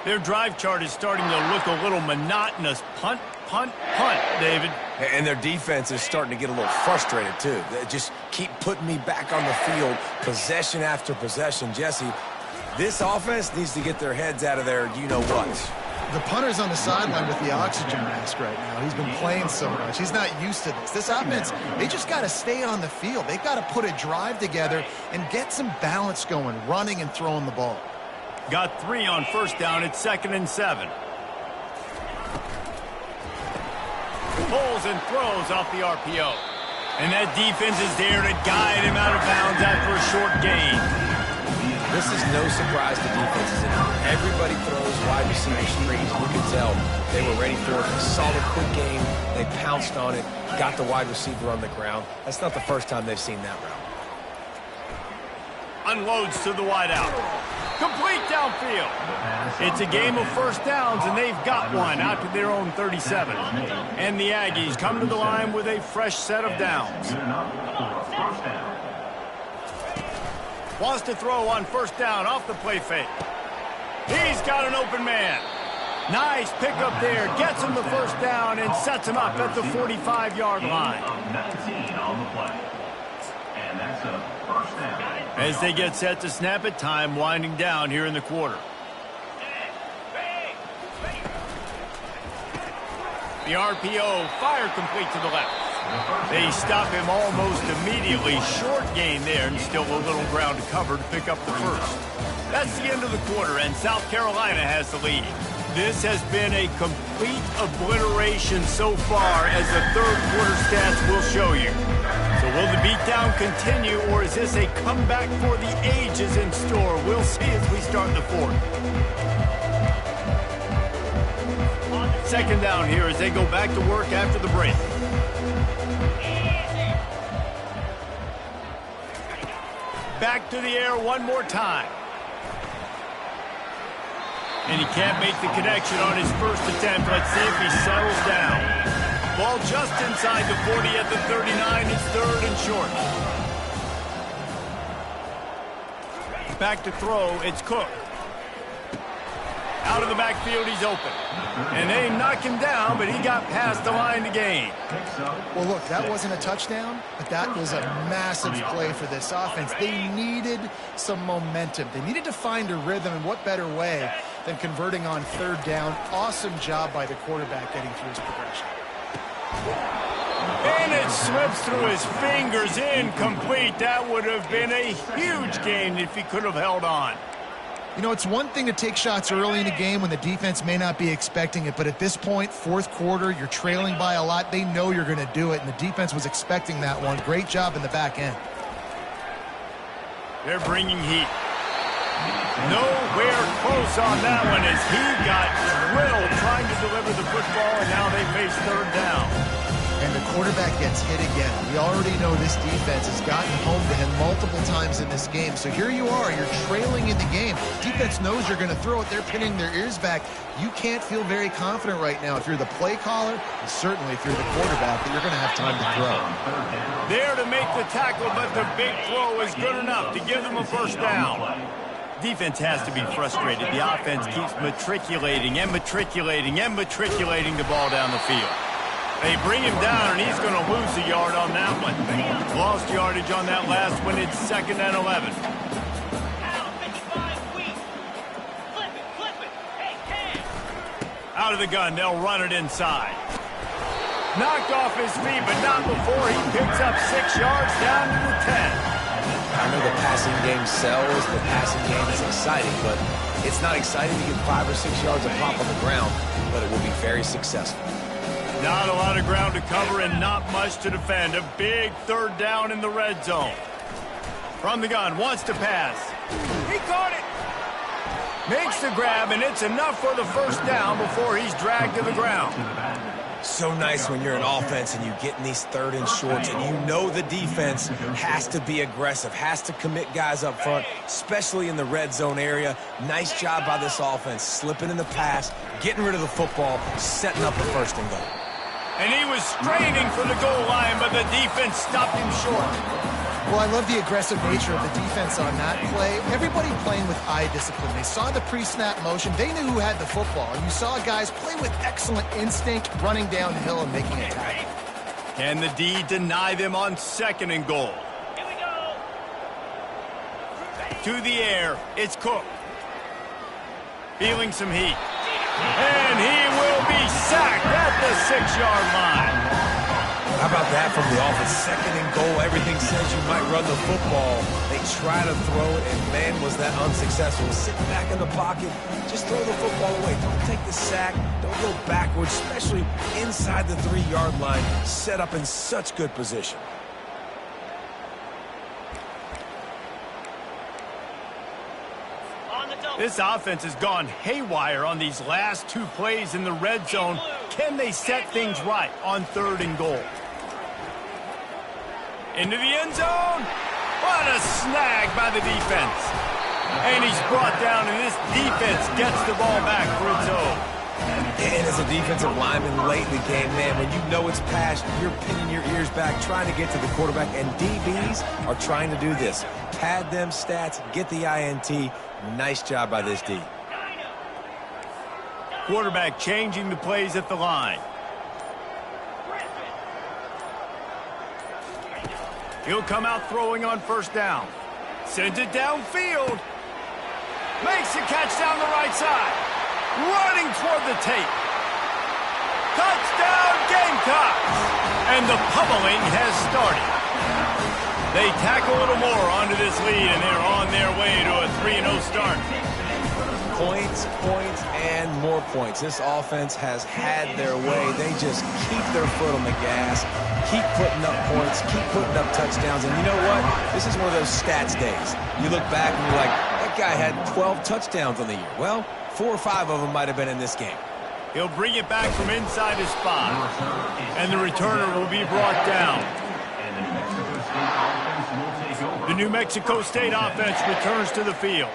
Their drive chart is starting to look a little monotonous. Punt, punt, punt, David. And their defense is starting to get a little frustrated, too. They just keep putting me back on the field, possession after possession. Jesse, this offense needs to get their heads out of their you-know-what. The punter's on the sideline with the oxygen mask right now. He's been playing so much. He's not used to this. This offense, they just got to stay on the field. They've got to put a drive together and get some balance going, running and throwing the ball. Got 3 on first down. It's 2nd and 7. Pulls and throws off the RPO. And that defense is there to guide him out of bounds after a short gain. This is no surprise to defenses. Everybody throws wide receiver screens. You can tell they were ready for it. A solid, quick game. They pounced on it, got the wide receiver on the ground. That's not the first time they've seen that route. Unloads to the wideout. Complete downfield. It's a game of first downs, and they've got one out to their own 37. And the Aggies come to the line with a fresh set of downs. Wants to throw on first down off the play fake. He's got an open man. Nice pickup there. Gets him the first down and sets him up at the 45-yard line. 19 on the play. And that's a first down. As they get set to snap it, time winding down here in the quarter. The RPO, fire complete to the left. They stop him almost immediately. Short gain there, and still a little ground to cover to pick up the first. That's the end of the quarter, and South Carolina has the lead. This has been a complete obliteration so far, as the third quarter stats will show you. So will the beatdown continue, or is this a comeback for the ages in store? We'll see as we start the fourth. Second down here as they go back to work after the break. Back to the air one more time. And he can't make the connection on his first attempt. Let's see if he settles down. Ball just inside the 40 at the 39. It's 3rd and short. Back to throw. It's Cook. Out of the backfield, he's open. And they knock him down, but he got past the line to gain. Well, look, that wasn't a touchdown, but that was a massive play for this offense. They needed some momentum. They needed to find a rhythm, and what better way than converting on 3rd down. Awesome job by the quarterback getting through his progression. And it slips through his fingers, incomplete. That would have been a huge gain if he could have held on. You know, it's one thing to take shots early in a game when the defense may not be expecting it, but at this point, 4th quarter, you're trailing by a lot. They know you're going to do it, and the defense was expecting that one. Great job in the back end. They're bringing heat. Nowhere close on that one as he got drilled trying to deliver the football, and now they face 3rd down. And the quarterback gets hit again. We already know this defense has gotten home to him multiple times in this game. So here you are, you're trailing in the game. Defense knows you're going to throw it. They're pinning their ears back. You can't feel very confident right now if you're the play caller, and certainly if you're the quarterback, that you're going to have time to throw. There to make the tackle, but the big throw is good enough to give them a first down. Defense has to be frustrated. The offense keeps matriculating and matriculating and matriculating the ball down the field. They bring him down, and he's going to lose a yard on that one. Lost yardage on that last one. It's 2nd and 11. Out of the gun, they'll run it inside. Knocked off his feet, but not before he picks up 6 yards down to the 10. I know the passing game sells, the passing game is exciting, but it's not exciting to get 5 or 6 yards of pop on the ground, but it will be very successful. Not a lot of ground to cover and not much to defend. A big 3rd down in the red zone. From the gun, wants to pass. He caught it. Makes the grab, and it's enough for the 1st down before he's dragged to the ground. So nice when you're an offense and you get in these 3rd and shorts and you know the defense has to be aggressive, has to commit guys up front, especially in the red zone area. Nice job by this offense, slipping in the pass, getting rid of the football, setting up a 1st and goal. And he was straining for the goal line, but the defense stopped him short. Well, I love the aggressive nature of the defense on that play. Everybody playing with eye discipline. They saw the pre-snap motion. They knew who had the football. And you saw guys play with excellent instinct, running downhill and making a tackle. Can the D deny them on 2nd and goal? Here we go. To the air, it's Cook. Feeling some heat. And he will be sacked at the 6-yard line. How about that from the offense? 2nd and goal. Everything says you might run the football. They try to throw it, and man, was that unsuccessful. Sitting back in the pocket, just throw the football away. Don't take the sack. Don't go backwards, especially inside the 3-yard line. Set up in such good position. This offense has gone haywire on these last 2 plays in the red zone. Can they set things right on 3rd and goal? Into the end zone. What a snag by the defense. And he's brought down, and this defense gets the ball back for its own. And as a defensive lineman late in the game, man, when you know it's past, you're pinning your ears back, trying to get to the quarterback, and DBs are trying to do this. Pad them stats, get the INT. Nice job by this D. Quarterback changing the plays at the line. He'll come out throwing on 1st down. Sends it downfield. Makes the catch down the right side. Running toward the tape. Touchdown Gamecocks! And the pummeling has started. They tack a little more onto this lead, and they're on their way to a 3-0 start. Points, points, and more points. This offense has had their way. They just keep their foot on the gas, keep putting up points, keep putting up touchdowns. And you know what? This is one of those stats days. You look back and you're like, that guy had 12 touchdowns on the year. Well, 4 or 5 of them might have been in this game. He'll bring it back from inside his spot. And the returner will be brought down. The New Mexico State offense returns to the field.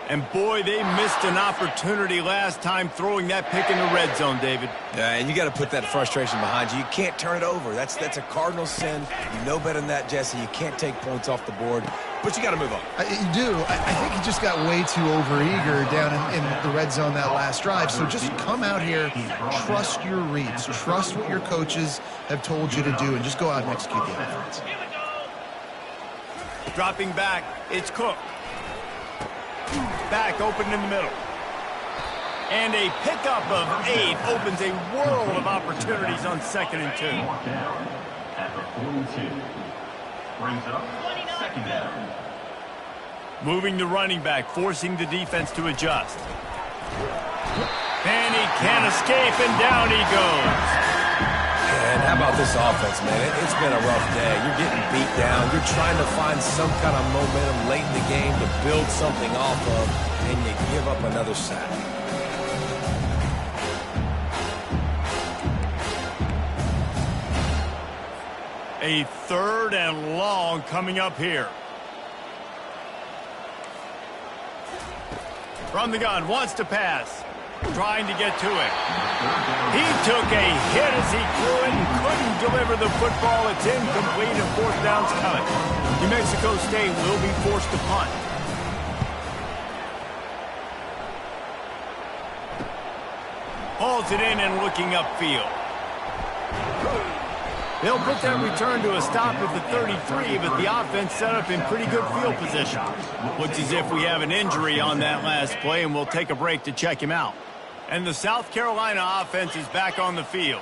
And boy, they missed an opportunity last time throwing that pick in the red zone, David. And you got to put that frustration behind you. You can't turn it over. That's a cardinal sin. You know better than that, Jesse. You can't take points off the board. But you got to move on. You do. I think he just got way too overeager down in the red zone that last drive. So just come out here, trust your reads, trust what your coaches have told you to do, and just go out and execute the offense. Dropping back, it's Cook. Back open in the middle. And a pickup of 8 opens a world of opportunities on 2nd and 2. At the 42. Brings up 2nd down. Moving the running back, forcing the defense to adjust. And he can't escape, and down he goes. And how about this offense, man? It's been a rough day. You're getting beat down. You're trying to find some kind of momentum late in the game to build something off of, and you give up another sack. A 3rd and long coming up here. From the gun, wants to pass. Trying to get to it. He took a hit as he threw it and couldn't deliver the football. It's incomplete and 4th down's coming. New Mexico State will be forced to punt. Hauls it in and looking upfield. They'll put that return to a stop at the 33, but the offense set up in pretty good field position. Looks as if we have an injury on that last play, and we'll take a break to check him out. And the South Carolina offense is back on the field.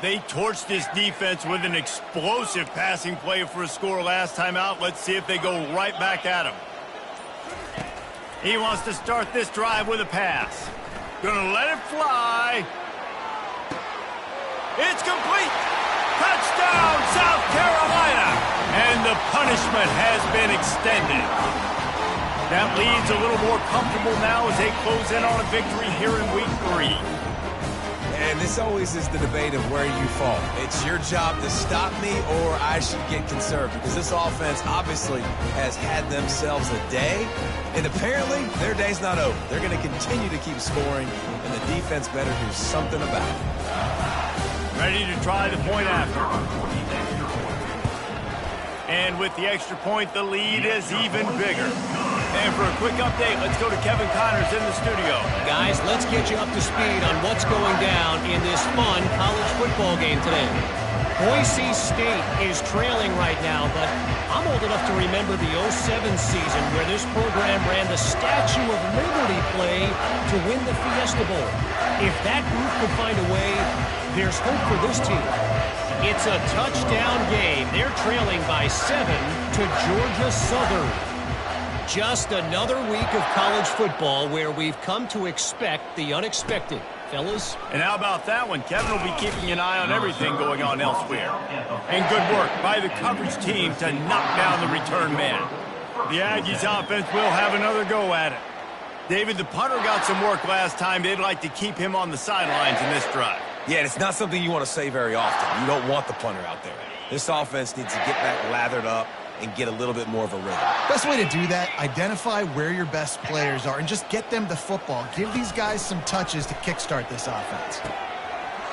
They torched this defense with an explosive passing play for a score last time out. Let's see if they go right back at him. He wants to start this drive with a pass. Gonna let it fly. It's complete. Touchdown, South Carolina. And the punishment has been extended. That lead's a little more comfortable now as they close in on a victory here in week 3. And this always is the debate of where you fall. It's your job to stop me or I should get conserved, because this offense obviously has had themselves a day, and apparently their day's not over. They're going to continue to keep scoring, and the defense better do something about it. Ready to try the point after. And with the extra point, the lead is even bigger. And for a quick update, let's go to Kevin Connors in the studio. Guys, let's get you up to speed on what's going down in this fun college football game today. Boise State is trailing right now, but I'm old enough to remember the 07 season where this program ran the Statue of Liberty play to win the Fiesta Bowl. If that group could find a way, there's hope for this team. It's a touchdown game. They're trailing by 7 to Georgia Southern. Just another week of college football where we've come to expect the unexpected. Fellas? And how about that one? Kevin will be keeping an eye on everything going on elsewhere. And good work by the coverage team to knock down the return man. The Aggies offense will have another go at it. David, the punter got some work last time. They'd like to keep him on the sidelines in this drive. Yeah, and it's not something you want to say very often. You don't want the punter out there. This offense needs to get back lathered up and get a little bit more of a rhythm. Best way to do that, identify where your best players are and just get them the football. Give these guys some touches to kickstart this offense.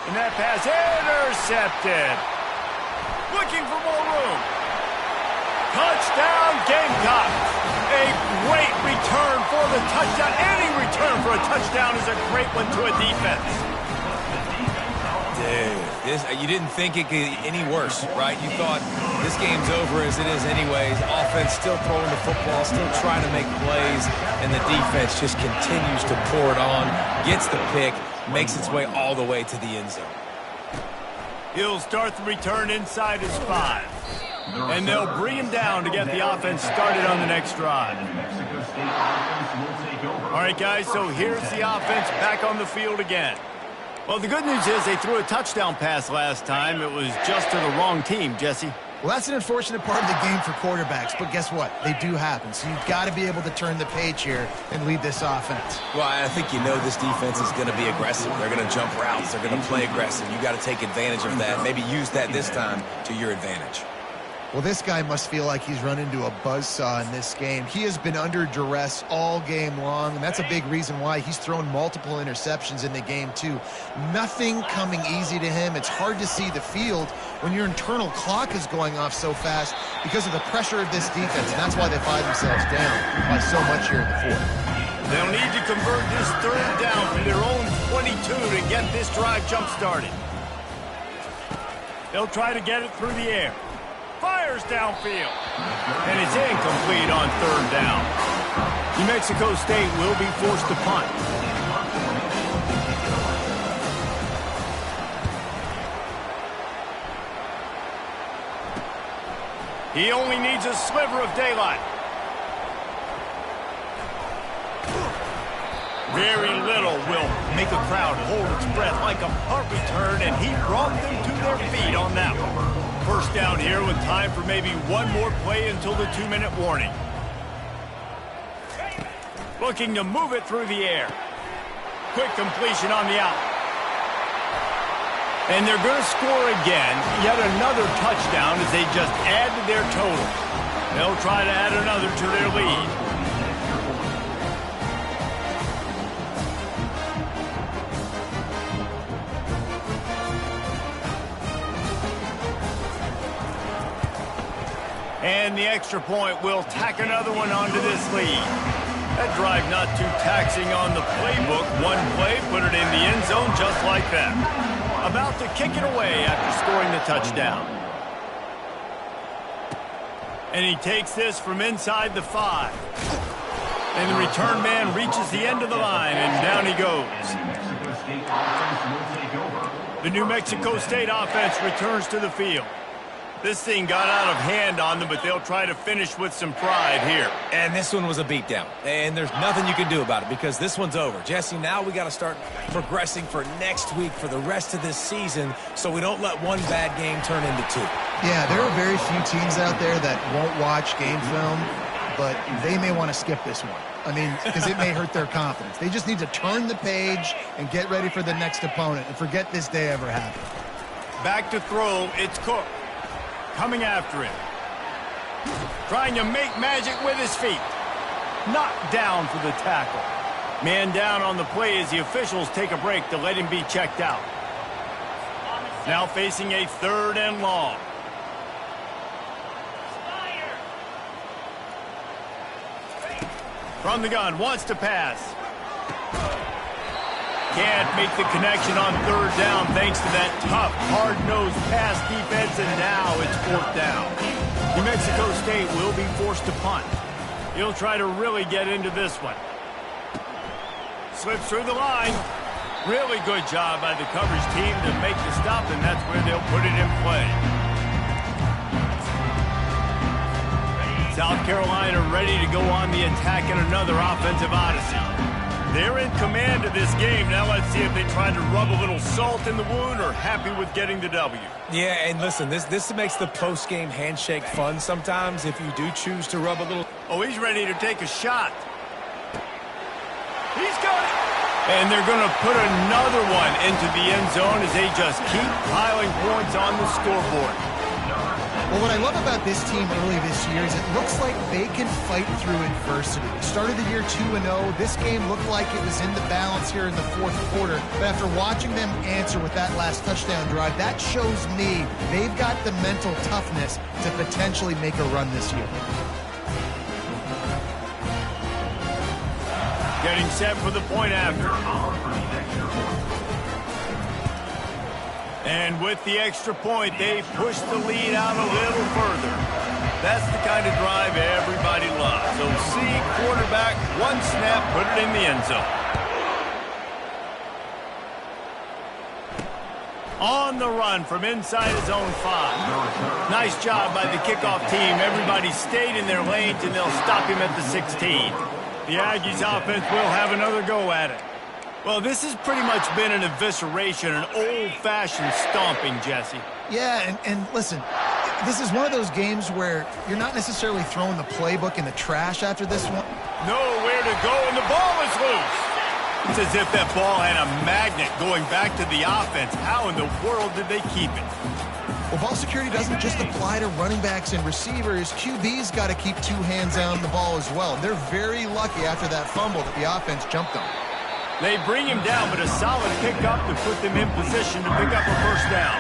And that pass intercepted. Looking for more room. Touchdown, Gamecocks. A great return for the touchdown. Any return for a touchdown is a great one to a defense. Dude, you didn't think it could get any worse, right? You thought this game's over as it is anyways. Offense still throwing the football, still trying to make plays, and the defense just continues to pour it on, gets the pick, makes its way all the way to the end zone. He'll start the return inside his 5. And they'll bring him down to get the offense started on the next drive. All right, guys, so here's the offense back on the field again. Well, the good news is they threw a touchdown pass last time. It was just to the wrong team, Jesse. Well, that's an unfortunate part of the game for quarterbacks, but guess what? They do happen, so you've got to be able to turn the page here and lead this offense. Well, I think you know this defense is going to be aggressive. They're going to jump routes. They're going to play aggressive. You got to take advantage of that. Maybe use that this time to your advantage. Well, this guy must feel like he's run into a buzzsaw in this game. He has been under duress all game long, and that's a big reason why he's thrown multiple interceptions in the game, too. Nothing coming easy to him. It's hard to see the field when your internal clock is going off so fast because of the pressure of this defense, and that's why they find themselves down by so much here in the 4th. They'll need to convert this 3rd down from their own 22 to get this drive jump-started. They'll try to get it through the air. Fires downfield. And it's incomplete on 3rd down. New Mexico State will be forced to punt. He only needs a sliver of daylight. Very little will make a crowd hold its breath like a punt return, and he brought them to their feet on that one. First down here with time for maybe one more play until the 2-minute warning. Looking to move it through the air. Quick completion on the out. And they're going to score again. Yet another touchdown as they just add to their total. They'll try to add another to their lead. And the extra point will tack another one onto this lead. That drive not too taxing on the playbook. One play, put it in the end zone just like that. About to kick it away after scoring the touchdown. And he takes this from inside the 5. And the return man reaches the end of the line, and down he goes. The The New Mexico State offense returns to the field. This thing got out of hand on them, but they'll try to finish with some pride here. And this one was a beatdown. And there's nothing you can do about it because this one's over. Jesse, now we got to start progressing for next week for the rest of this season so we don't let one bad game turn into two. Yeah, there are very few teams out there that won't watch game film, but they may want to skip this one. I mean, because it may hurt their confidence. They just need to turn the page and get ready for the next opponent and forget this day ever happened. Back to throw, it's Cook. Coming after him. Trying to make magic with his feet. Knocked down for the tackle. Man down on the play as the officials take a break to let him be checked out. Now facing a 3rd and long. From the gun, wants to pass. Can't make the connection on 3rd down thanks to that tough, hard-nosed pass defense, and now it's 4th down. New Mexico State will be forced to punt. He'll try to really get into this one. Slips through the line. Really good job by the coverage team to make the stop, and that's where they'll put it in play. South Carolina ready to go on the attack in another offensive odyssey. They're in command of this game. Now let's see if they try to rub a little salt in the wound or happy with getting the W. Yeah, and listen, this makes the post-game handshake fun sometimes if you do choose to rub a little. Oh, he's ready to take a shot. He's got it. And they're going to put another one into the end zone as they just keep piling points on the scoreboard. Well, what I love about this team early this year is it looks like they can fight through adversity. They started the year 2-0. This game looked like it was in the balance here in the 4th quarter. But after watching them answer with that last touchdown drive, that shows me they've got the mental toughness to potentially make a run this year. Getting set for the point after. And with the extra point, they push the lead out a little further. That's the kind of drive everybody loves. So see quarterback, one snap, put it in the end zone. On the run from inside his own 5. Nice job by the kickoff team. Everybody stayed in their lanes, and they'll stop him at the 16. The Aggies offense will have another go at it. Well, this has pretty much been an evisceration, an old-fashioned stomping, Jesse. Yeah, and listen, this is one of those games where you're not necessarily throwing the playbook in the trash after this one. Nowhere to go, and the ball is loose. It's as if that ball had a magnet going back to the offense. How in the world did they keep it? Well, ball security doesn't just apply to running backs and receivers. QB's got to keep 2 hands on the ball as well. They're very lucky after that fumble that the offense jumped on. They bring him down, but a solid pickup to put them in position to pick up a 1st down.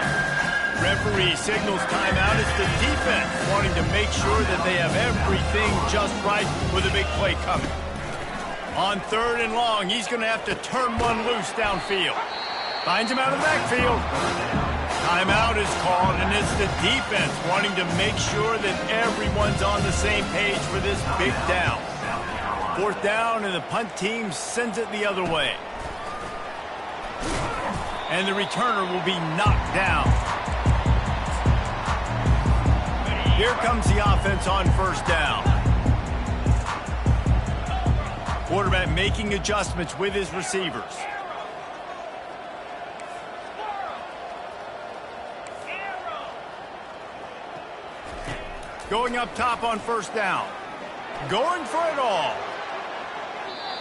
Referee signals timeout as the defense wanting to make sure that they have everything just right with a big play coming. On 3rd and long, he's going to have to turn one loose downfield. Finds him out of the backfield. Timeout is called, and it's the defense wanting to make sure that everyone's on the same page for this big down. 4th down, and the punt team sends it the other way. And the returner will be knocked down. Here comes the offense on 1st down. Quarterback making adjustments with his receivers. Going up top on 1st down. Going for it all.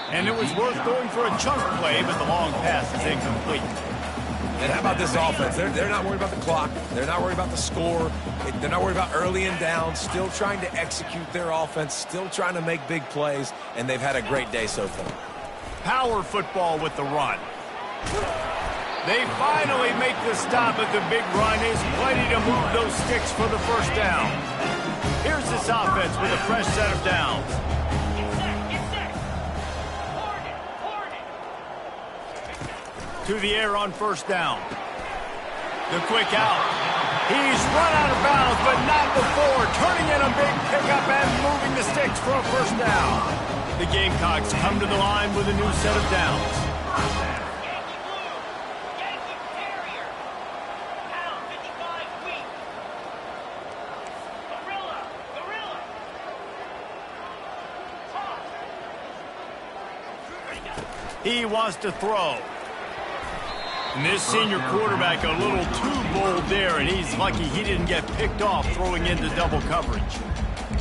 And it was worth going for a chunk play, but the long pass is incomplete. And how about this offense? They're not worried about the clock. They're not worried about the score. They're not worried about early and down. Still trying to execute their offense. Still trying to make big plays. And they've had a great day so far. Power football with the run. They finally make the stop, but the big run is plenty to move those sticks for the 1st down. Here's this offense with a fresh set of downs. To the air on 1st down. The quick out. He's run out of bounds, but not before. Turning in a big pickup and moving the sticks for a 1st down. The Gamecocks come to the line with a new set of downs. He wants to throw. And this senior quarterback a little too bold there, and he's lucky he didn't get picked off throwing into double coverage.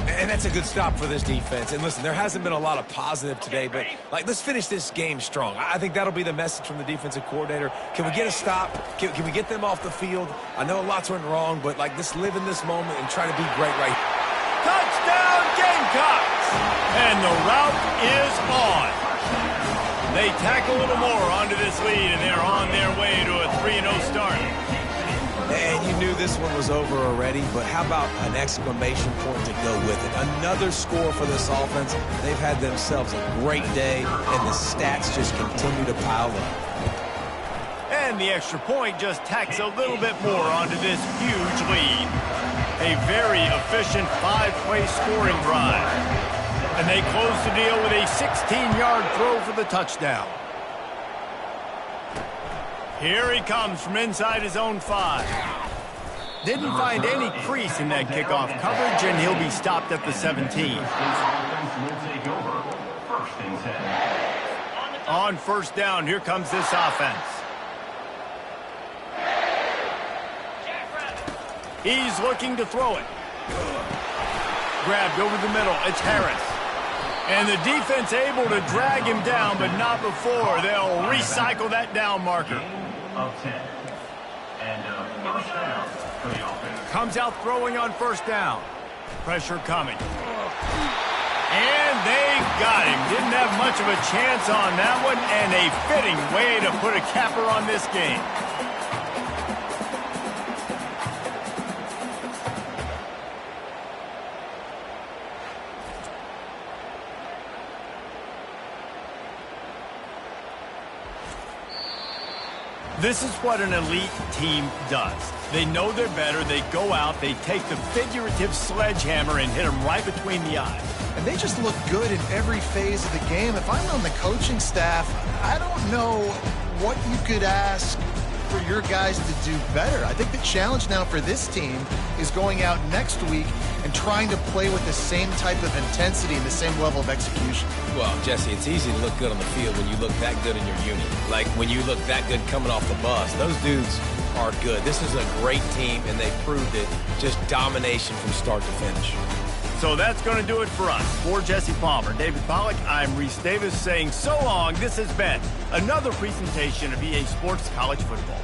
And that's a good stop for this defense. And listen, there hasn't been a lot of positive today, but let's finish this game strong. I think that'll be the message from the defensive coordinator. Can we get a stop? Can we get them off the field? I know lots went wrong, but let's live in this moment and try to be great right here. Touchdown Gamecocks! And the route is on. They tack a little more onto this lead, and they're on their way to a 3-0 start. And you knew this one was over already, but how about an exclamation point to go with it? Another score for this offense. They've had themselves a great day, and the stats just continue to pile up. And the extra point just tacks a little bit more onto this huge lead. A very efficient 5-play scoring drive. And they close the deal with a 16-yard throw for the touchdown. Here he comes from inside his own 5. Didn't find any crease in that kickoff coverage, and he'll be stopped at the 17. On first down, here comes this offense. He's looking to throw it. Grabbed over the middle. It's Harris. And the defense able to drag him down, but not before. They'll recycle that down marker. Of 10. And first down for the offense. Comes out throwing on first down. Pressure coming. And they got him. Didn't have much of a chance on that one, and a fitting way to put a capper on this game. This is what an elite team does. They know they're better. They go out. They take the figurative sledgehammer and hit them right between the eyes. And they just look good in every phase of the game. If I'm on the coaching staff, I don't know what you could ask for your guys to do better. I think the challenge now for this team is going out next week and trying to play with the same type of intensity and the same level of execution. Well, Jesse, it's easy to look good on the field when you look that good in your unit. Like when you look that good coming off the bus. Those dudes are good. This is a great team, and they proved it. Just domination from start to finish. So that's going to do it for us. For Jesse Palmer, David Pollack, I'm Reese Davis saying so long. This has been another presentation of EA Sports College Football.